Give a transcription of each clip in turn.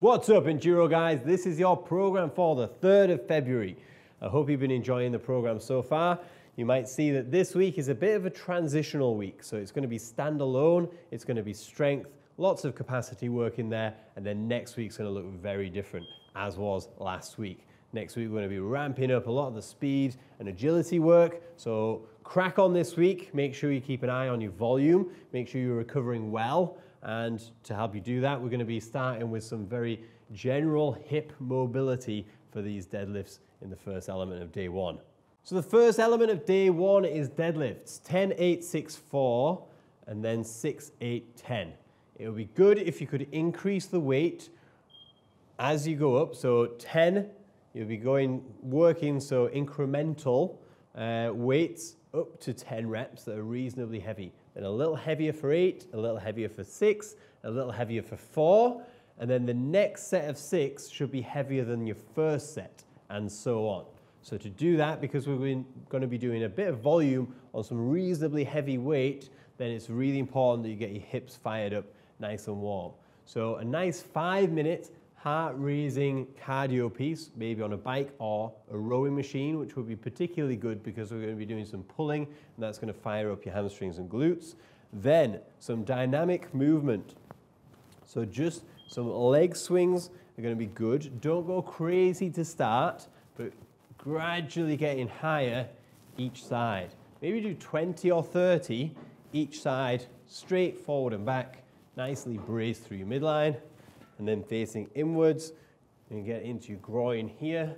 What's up, Enduro guys? This is your program for the 3rd of February. I hope you've been enjoying the program so far. You might see that this week is a bit of a transitional week. So it's going to be standalone, it's going to be strength, lots of capacity work in there, and then next week's going to look very different, as was last week. Next week we're going to be ramping up a lot of the speed and agility work. So crack on this week, make sure you keep an eye on your volume, make sure you're recovering well. And to help you do that, we're going to be starting with some very general hip mobility for these deadlifts in the first element of day one. So the first element of day one is deadlifts, 10, 8, 6, 4, and then 6, 8, 10. It would be good if you could increase the weight as you go up. So 10, you'll be working so incremental weights up to 10 reps that are reasonably heavy. Then a little heavier for 8, a little heavier for 6, a little heavier for 4, and then the next set of 6 should be heavier than your first set, and so on. So to do that, because we're going to be doing a bit of volume on some reasonably heavy weight, then it's really important that you get your hips fired up nice and warm. So a nice 5-minute heart-raising cardio piece, maybe on a bike or a rowing machine, which would be particularly good because we're going to be doing some pulling, and that's going to fire up your hamstrings and glutes. Then some dynamic movement. So just some leg swings are going to be good. Don't go crazy to start, but gradually getting higher each side. Maybe do 20 or 30 each side, straight forward and back, nicely braced through your midline. And then facing inwards, and get into your groin here,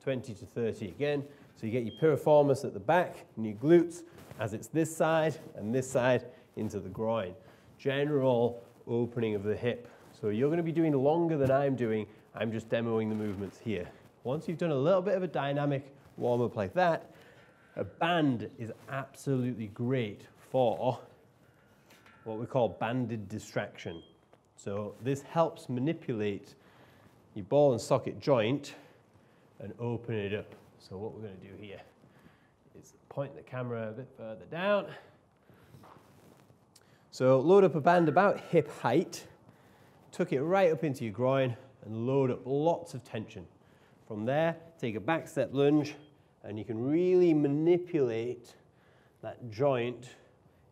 20 to 30 again. So you get your piriformis at the back and your glutes as it's this side and this side into the groin. General opening of the hip. So you're going to be doing longer than I'm doing. I'm just demoing the movements here. Once you've done a little bit of a dynamic warm-up like that, a band is absolutely great for what we call banded distraction. So this helps manipulate your ball and socket joint and open it up. So what we're going to do here is point the camera a bit further down. So load up a band about hip height, tuck it right up into your groin and load up lots of tension. From there, take a back step lunge and you can really manipulate that joint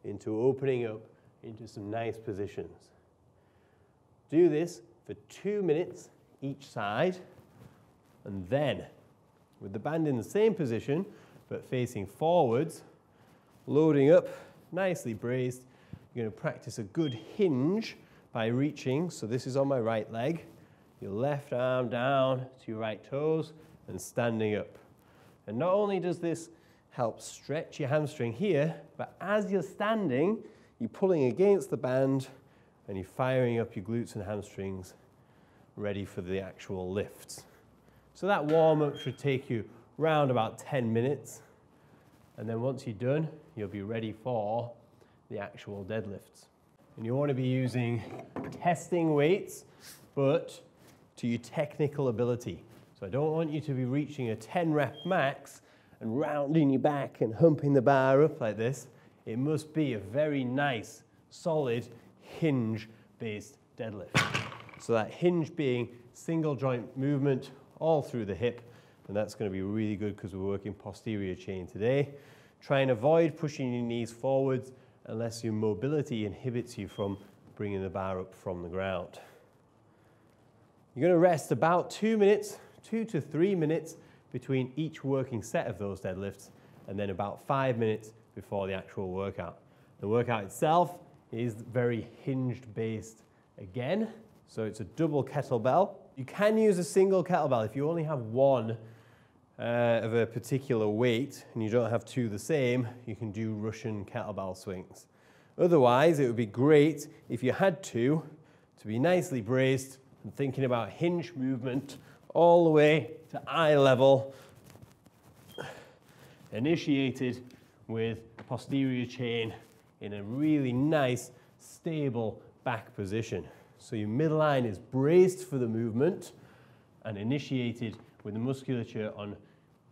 into opening up into some nice positions. Do this for 2 minutes each side, and then with the band in the same position but facing forwards, loading up, nicely braced, you're going to practice a good hinge by reaching, so this is on my right leg, your left arm down to your right toes and standing up. And not only does this help stretch your hamstring here, but as you're standing, you're pulling against the band and you're firing up your glutes and hamstrings ready for the actual lifts. So that warm-up should take you around about 10 minutes. And then once you're done, you'll be ready for the actual deadlifts. And you want to be using testing weights, but to your technical ability. So I don't want you to be reaching a 10 rep max and rounding your back and humping the bar up like this. It must be a very nice, solid, hinge-based deadlift. So that hinge being single joint movement all through the hip, and that's going to be really good because we're working posterior chain today. Try and avoid pushing your knees forwards unless your mobility inhibits you from bringing the bar up from the ground. You're going to rest about 2 minutes, 2 to 3 minutes between each working set of those deadlifts, and then about 5 minutes before the actual workout. The workout itself is very hinged based again. So it's a double kettlebell. You can use a single kettlebell if you only have one of a particular weight and you don't have two the same, you can do Russian kettlebell swings. Otherwise, it would be great if you had two to be nicely braced and thinking about hinge movement all the way to eye level, initiated with posterior chain in a really nice, stable back position. So your midline is braced for the movement and initiated with the musculature on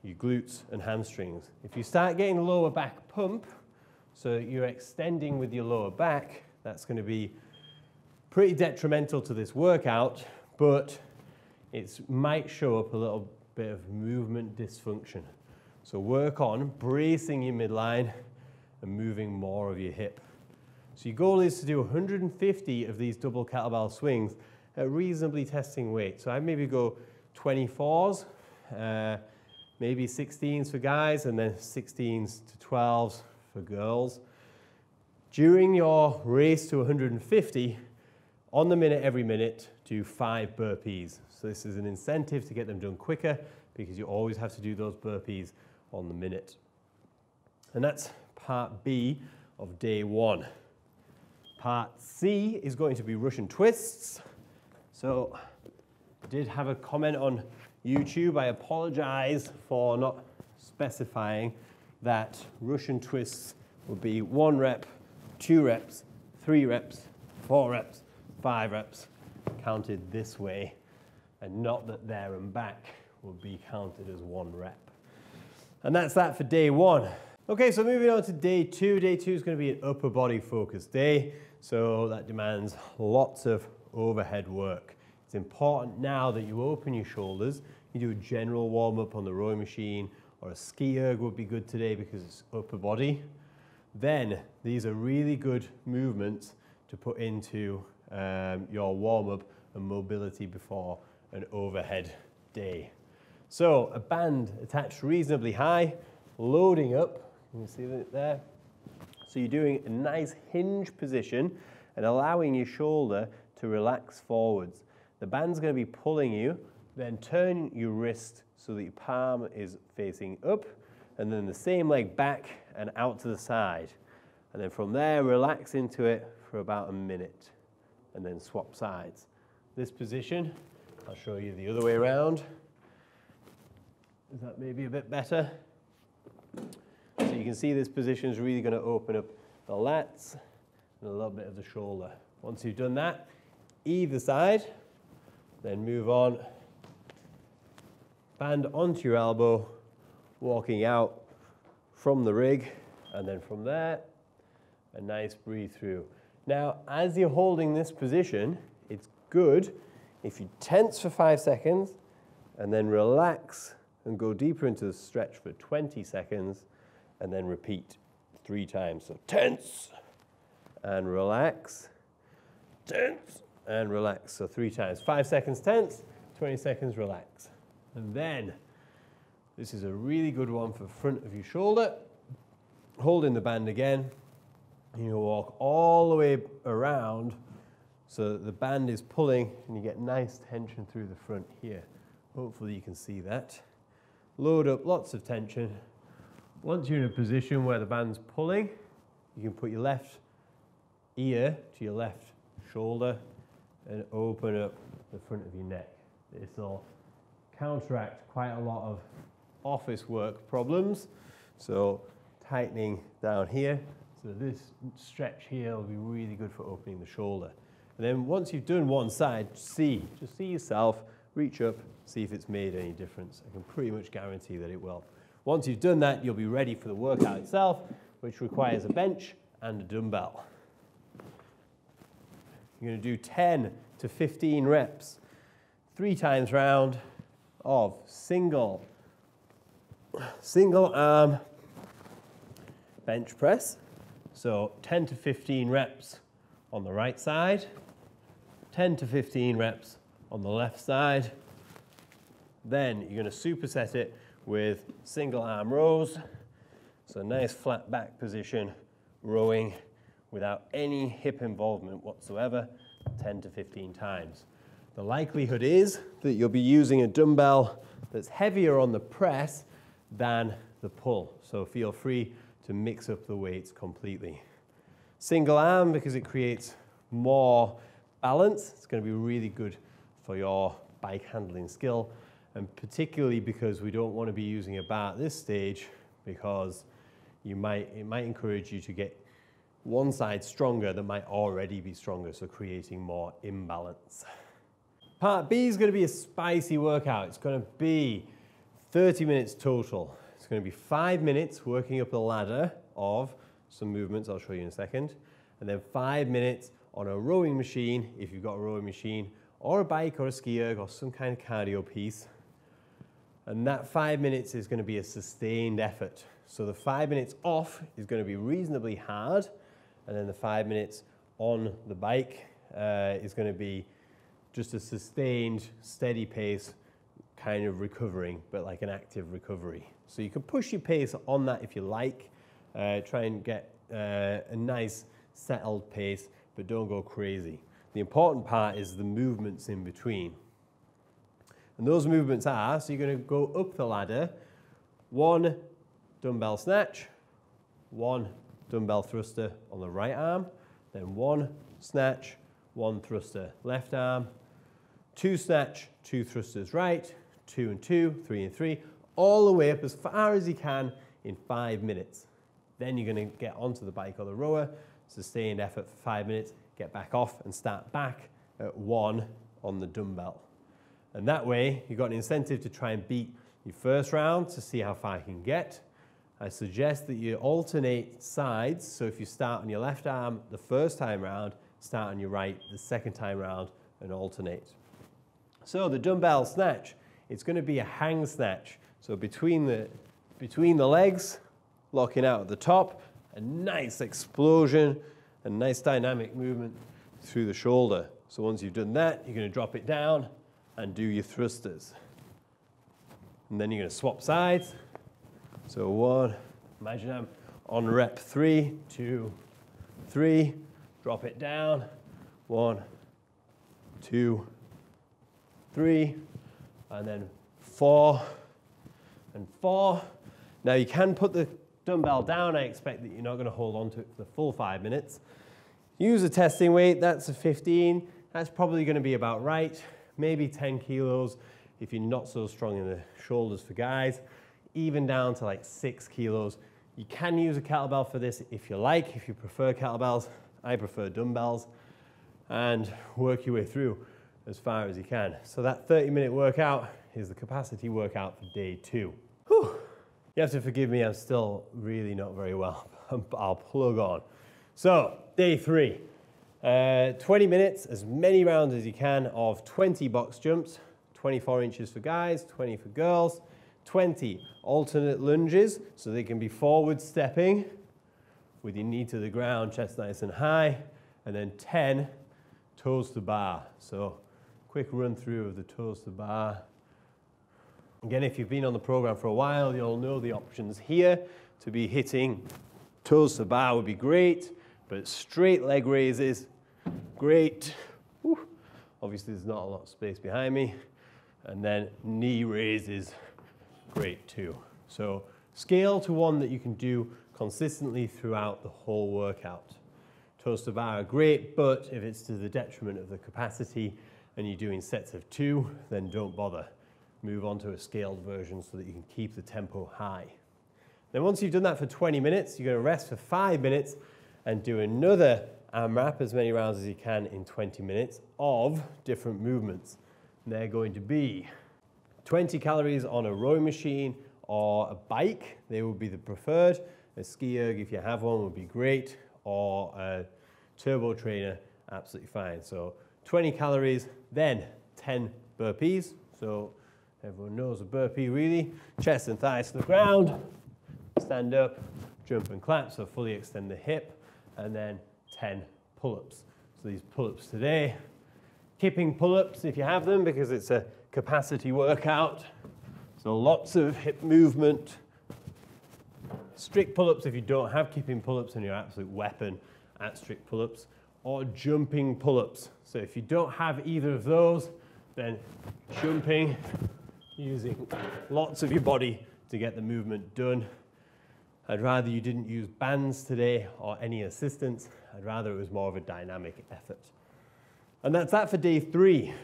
your glutes and hamstrings. If you start getting lower back pump, so you're extending with your lower back, that's going to be pretty detrimental to this workout but it might show up a little bit of movement dysfunction. So work on bracing your midline and moving more of your hip. So your goal is to do 150 of these double kettlebell swings at reasonably testing weight. So I maybe go 24s, maybe 16s for guys, and then 16s to 12s for girls. During your race to 150, on the minute, every minute, do 5 burpees. So this is an incentive to get them done quicker because you always have to do those burpees on the minute. And that's part B of day 1. Part C is going to be Russian twists. So I did have a comment on YouTube. I apologize for not specifying that Russian twists would be 1 rep, 2 reps, 3 reps, 4 reps, 5 reps, counted this way, and not that there and back will be counted as 1 rep. And that's that for day 1. Okay, so moving on to day 2. Day 2 is going to be an upper body focused day, so that demands lots of overhead work. It's important now that you open your shoulders. You do a general warm-up on the rowing machine, or a ski erg would be good today because it's upper body. Then these are really good movements to put into your warm-up and mobility before an overhead day. So a band attached reasonably high, loading up, you can see that there. So you're doing a nice hinge position and allowing your shoulder to relax forwards. The band's going to be pulling you, then turn your wrist so that your palm is facing up, and then the same leg back and out to the side. And then from there, relax into it for about a minute, and then swap sides. This position, I'll show you the other way around. Is that maybe a bit better? So you can see this position is really going to open up the lats and a little bit of the shoulder. Once you've done that, either side, then move on. Band onto your elbow, walking out from the rig, and then from there, a nice breathe through. Now, as you're holding this position, it's good if you tense for 5 seconds and then relax and go deeper into the stretch for 20 seconds and then repeat 3 times. So tense and relax, tense and relax. So 3 times. 5 seconds tense, 20 seconds relax. And then, this is a really good one for front of your shoulder. Holding the band again. You walk all the way around so that the band is pulling and you get nice tension through the front here. Hopefully you can see that. Load up lots of tension. Once you're in a position where the band's pulling, you can put your left ear to your left shoulder and open up the front of your neck. This will counteract quite a lot of office work problems. So tightening down here. So this stretch here will be really good for opening the shoulder. And then once you've done one side, just see yourself, reach up, see if it's made any difference. I can pretty much guarantee that it will. Once you've done that, you'll be ready for the workout itself, which requires a bench and a dumbbell. You're going to do 10 to 15 reps, 3 times round of single arm bench press. So 10 to 15 reps on the right side, 10 to 15 reps on the left side. Then you're going to superset it with single arm rows. So nice flat back position, rowing without any hip involvement whatsoever, 10 to 15 times. The likelihood is that you'll be using a dumbbell that's heavier on the press than the pull. So feel free to mix up the weights completely. Single arm, because it creates more balance. It's going to be really good for your bike handling skill, and particularly because we don't want to be using a bar at this stage, because it might encourage you to get one side stronger that might already be stronger, so creating more imbalance. Part B is going to be a spicy workout. It's going to be 30 minutes total. It's going to be 5 minutes working up the ladder of some movements I'll show you in a second, and then 5 minutes on a rowing machine, if you've got a rowing machine, or a bike or a ski erg or some kind of cardio piece. And that 5 minutes is going to be a sustained effort. So the 5 minutes off is going to be reasonably hard, and then the 5 minutes on the bike is going to be just a sustained, steady pace, kind of recovering, but like an active recovery. So you can push your pace on that if you like. Try and get a nice settled pace, but don't go crazy. The important part is the movements in between. And those movements are, so you're going to go up the ladder, 1 dumbbell snatch, 1 dumbbell thruster on the right arm, then 1 snatch, 1 thruster left arm, 2 snatch, 2 thrusters right, 2 and 2, 3 and 3, all the way up as far as you can in 5 minutes. Then you're going to get onto the bike or the rower, sustained effort for 5 minutes, get back off and start back at 1 on the dumbbell. And that way, you've got an incentive to try and beat your first round to see how far you can get. I suggest that you alternate sides. So if you start on your left arm the first time round, start on your right the second time round and alternate. So the dumbbell snatch, it's going to be a hang snatch. So between the legs, locking out at the top, a nice explosion, a nice dynamic movement through the shoulder. So once you've done that, you're going to drop it down and do your thrusters. And then you're going to swap sides. So 1, imagine I'm on rep 3, 2, 3, drop it down, 1, 2, 3, and then 4 and 4. Now you can put the dumbbell down. I expect that you're not going to hold on to it for the full 5 minutes. Use a testing weight, that's a 15. That's probably going to be about right. Maybe 10 kilos if you're not so strong in the shoulders for guys. Even down to like 6 kilos. You can use a kettlebell for this if you like, if you prefer kettlebells. I prefer dumbbells. And work your way through as far as you can. So that 30-minute workout is the capacity workout for day 2. Whew. You have to forgive me, I'm still really not very well. I'll plug on. So, day 3. 20 minutes, as many rounds as you can of 20 box jumps, 24 inches for guys, 20 for girls, 20 alternate lunges, so they can be forward stepping with your knee to the ground, chest nice and high, and then 10 toes to bar. So, quick run through of the toes to bar. Again, if you've been on the program for a while, you'll know the options here. To be hitting toes to bar would be great, but straight leg raises, great. Whew. Obviously, there's not a lot of space behind me. And then knee raises, great too. So scale to one that you can do consistently throughout the whole workout. Toes to bar are great, but if it's to the detriment of the capacity and you're doing sets of 2, then don't bother. Move on to a scaled version so that you can keep the tempo high. Then once you've done that for 20 minutes, you're going to rest for 5 minutes and do another AMRAP, as many rounds as you can in 20 minutes of different movements. And they're going to be 20 calories on a rowing machine or a bike. They would be the preferred. A ski erg, if you have one, would be great, or a turbo trainer, absolutely fine. So 20 calories, then 10 burpees. So everyone knows a burpee really. Chest and thighs to the ground, stand up, jump and clap, so fully extend the hip, and then 10 pull-ups. So these pull-ups today, kipping pull-ups if you have them, because it's a capacity workout. So lots of hip movement. Strict pull-ups if you don't have kipping pull-ups and you're an absolute weapon at strict pull-ups, or jumping pull-ups. So if you don't have either of those, then jumping, using lots of your body to get the movement done. I'd rather you didn't use bands today or any assistance. I'd rather it was more of a dynamic effort. And that's that for day 3.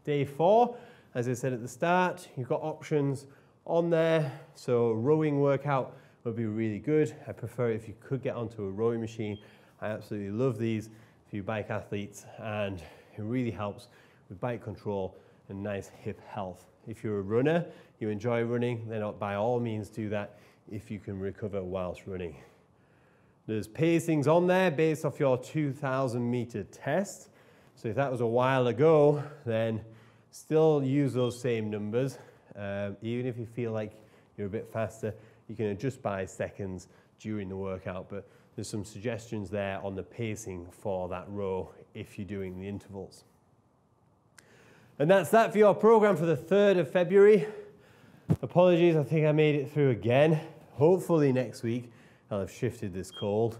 Day 4, as I said at the start, you've got options on there. So a rowing workout would be really good. I prefer it if you could get onto a rowing machine. I absolutely love these for you bike athletes, and it really helps with bike control and nice hip health. If you're a runner, you enjoy running, then by all means do that if you can recover whilst running. There's pacings on there based off your 2,000 meter test. So if that was a while ago, then still use those same numbers. Even if you feel like you're a bit faster, you can adjust by seconds during the workout, but there's some suggestions there on the pacing for that row if you're doing the intervals. And that's that for your program for the 3rd of February. Apologies, I think I made it through again. Hopefully next week I'll have shifted this cold.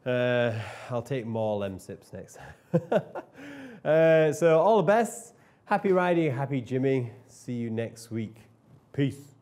I'll take more Lemsips next time. So all the best. Happy riding, happy gymming. See you next week. Peace.